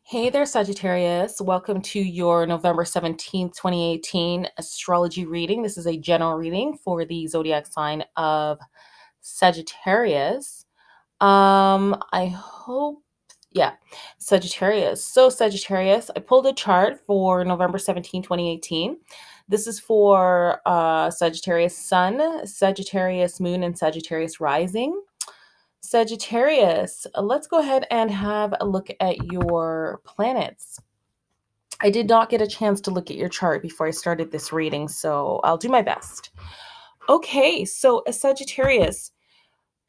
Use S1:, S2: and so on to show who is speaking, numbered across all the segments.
S1: Hey there, Sagittarius. Welcome to your November 17th, 2018 astrology reading. This is a general reading for the zodiac sign of Sagittarius. I hope, yeah, Sagittarius. So, Sagittarius, I pulled a chart for November 17th, 2018. This is for Sagittarius Sun, Sagittarius Moon, and Sagittarius Rising. Sagittarius, let's go ahead and have a look at your planets. I did not get a chance to look at your chart before I started this reading, so I'll do my best. Okay, so a Sagittarius,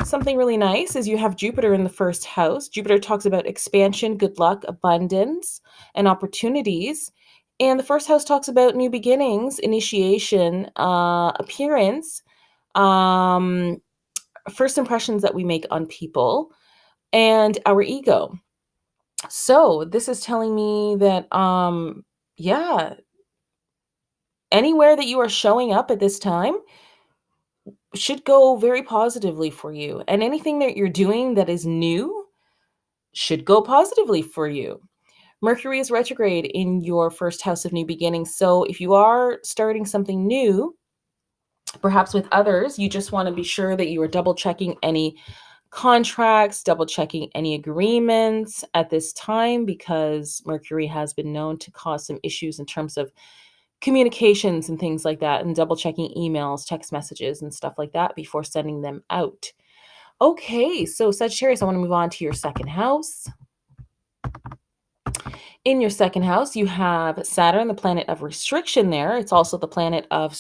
S1: something really nice is you have Jupiter in the first house. Jupiter talks about expansion, good luck, abundance, and opportunities. And the first house talks about new beginnings, initiation, appearance, um, first impressions that we make on people, and our ego. So this is telling me that yeah, anywhere that you are showing up at this time should go very positively for you. And anything that you're doing that is new should go positively for you. Mercury is retrograde in your first house of new beginnings. So if you are starting something new, perhaps with others, you just want to be sure that you are double checking any contracts, double checking any agreements at this time, because Mercury has been known to cause some issues in terms of communications and things like that, and double checking emails, text messages, and stuff like that before sending them out. Okay, so Sagittarius, I want to move on to your second house. In your second house, you have Saturn, the planet of restriction there. It's also the planet of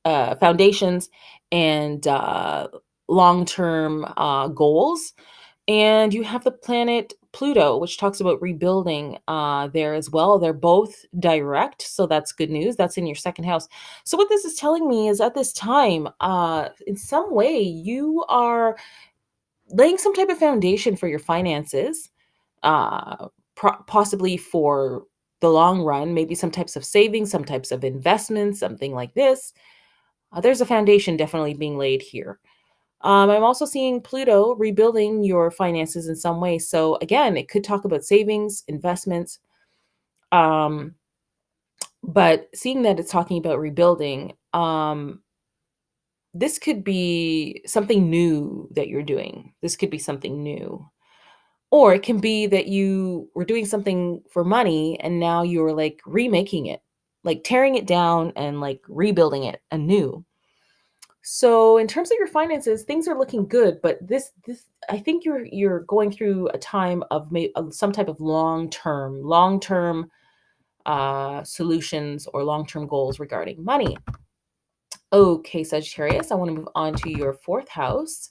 S1: foundations and long-term goals. And you have the planet Pluto, which talks about rebuilding there as well. They're both direct, so that's good news. That's in your second house. So what this is telling me is at this time, in some way, you are laying some type of foundation for your finances, possibly for the long run, maybe some types of savings, some types of investments, something like this. There's a foundation definitely being laid here. I'm also seeing Pluto rebuilding your finances in some way. So again, it could talk about savings, investments, um, but seeing that it's talking about rebuilding, this could be something new that you're doing. This could be something new. Or it can be that you were doing something for money and now you're like remaking it, like tearing it down and like rebuilding it anew. So in terms of your finances, things are looking good, but this I think you're going through a time of some type of long term solutions or long term goals regarding money. Okay, Sagittarius, I want to move on to your fourth house.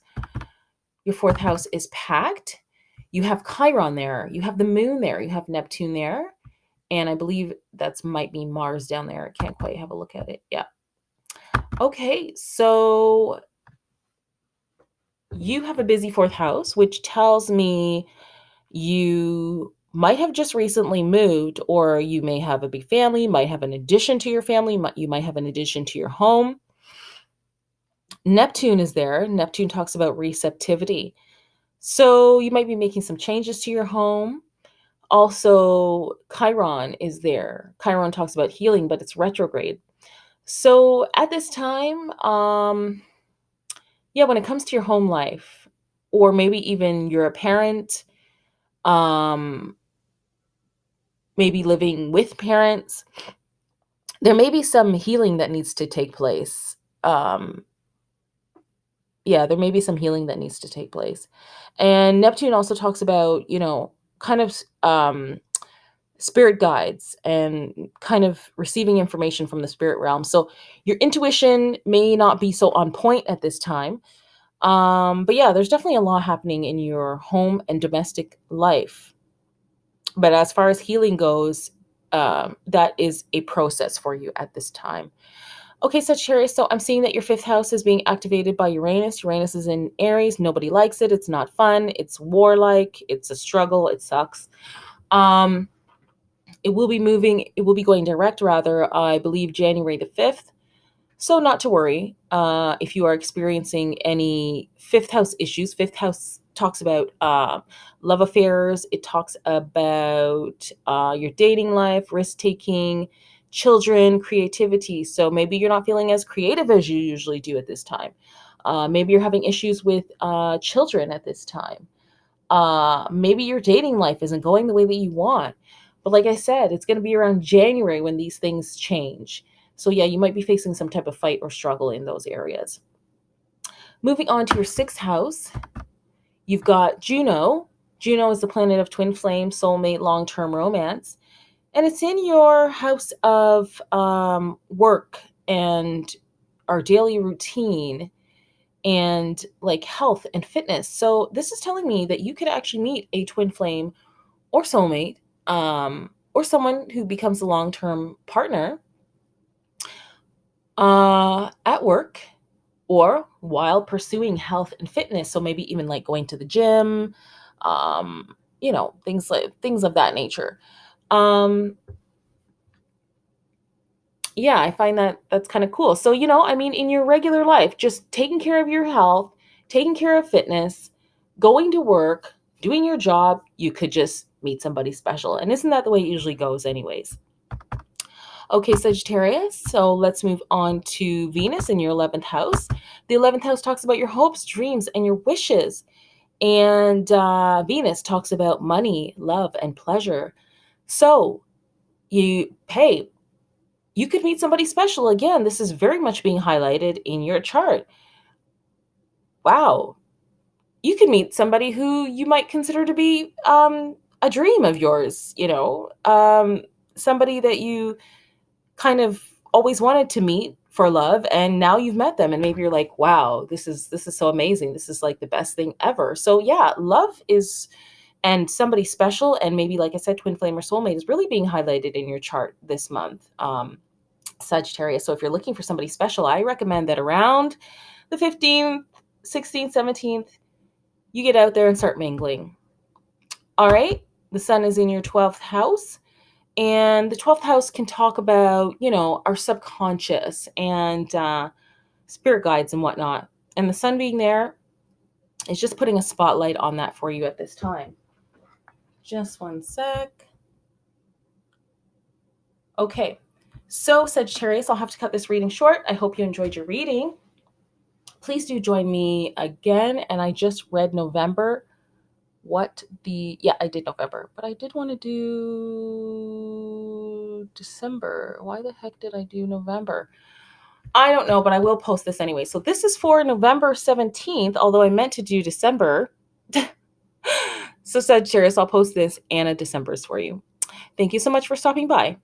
S1: Your fourth house is packed. You have Chiron there. You have the moon there. You have Neptune there. And I believe that's might be Mars down there. I can't quite have a look at it. Yeah. Okay, so you have a busy fourth house, which tells me you might have just recently moved, or you may have a big family, might have an addition to your family, you might have an addition to your home. Neptune is there. Neptune talks about receptivity. So you might be making some changes to your home. Also, Chiron is there. Chiron talks about healing, but it's retrograde. So at this time, yeah, when it comes to your home life, or maybe even you're a parent, um, maybe living with parents, there may be some healing that needs to take place. Yeah, there may be some healing that needs to take place. And Neptune also talks about, kind of spirit guides and kind of receiving information from the spirit realm. So your intuition may not be so on point at this time. But yeah, there's definitely a lot happening in your home and domestic life. But as far as healing goes, that is a process for you at this time. Okay, Sagittarius, so I'm seeing that your fifth house is being activated by Uranus. Uranus is in Aries. Nobody likes it. It's not fun. It's warlike. It's a struggle. It sucks. It will be moving. It will be going direct, rather, I believe, January the 5th. So not to worry if you are experiencing any fifth house issues. Fifth house talks about love affairs. It talks about your dating life, risk taking, children, creativity. So maybe you're not feeling as creative as you usually do at this time. Maybe you're having issues with children at this time. Maybe your dating life isn't going the way that you want. But like I said, it's going to be around January when these things change. So yeah, you might be facing some type of fight or struggle in those areas. Moving on to your sixth house, you've got Juno. Juno is the planet of twin flame, soulmate, long-term romance. And it's in your house of work and our daily routine and like health and fitness. So this is telling me that you could actually meet a twin flame or soulmate, or someone who becomes a long-term partner at work or while pursuing health and fitness. So maybe even like going to the gym, things of that nature. Um, yeah, I find that that's kind of cool. So, I mean, in your regular life, just taking care of your health, taking care of fitness, going to work, doing your job, you could just meet somebody special. And isn't that the way it usually goes, anyways? Okay, Sagittarius. So let's move on to Venus in your 11th house. The 11th house talks about your hopes, dreams, and your wishes. And Venus talks about money, love, and pleasure. So hey, you could meet somebody special. Again, this is very much being highlighted in your chart. Wow. You could meet somebody who you might consider to be a dream of yours, somebody that you kind of always wanted to meet for love, and now you've met them and maybe you're like, wow, this is so amazing. This is like the best thing ever. So yeah, love is, and somebody special, and maybe like I said, twin flame or soulmate is really being highlighted in your chart this month, Sagittarius. So if you're looking for somebody special, I recommend that around the 15th, 16th, 17th, you get out there and start mingling. All right. The sun is in your 12th house. And the 12th house can talk about, our subconscious and spirit guides and whatnot. And the sun being there is just putting a spotlight on that for you at this time. Just one sec. Okay. So Sagittarius, I'll have to cut this reading short. I hope you enjoyed your reading. Please do join me again. And I just read November. I did November, but I did want to do December. Why the heck did I do November? I don't know, but I will post this anyway. So this is for November 17th, although I meant to do December. So Sagittarius, I'll post this and a December's for you. Thank you so much for stopping by.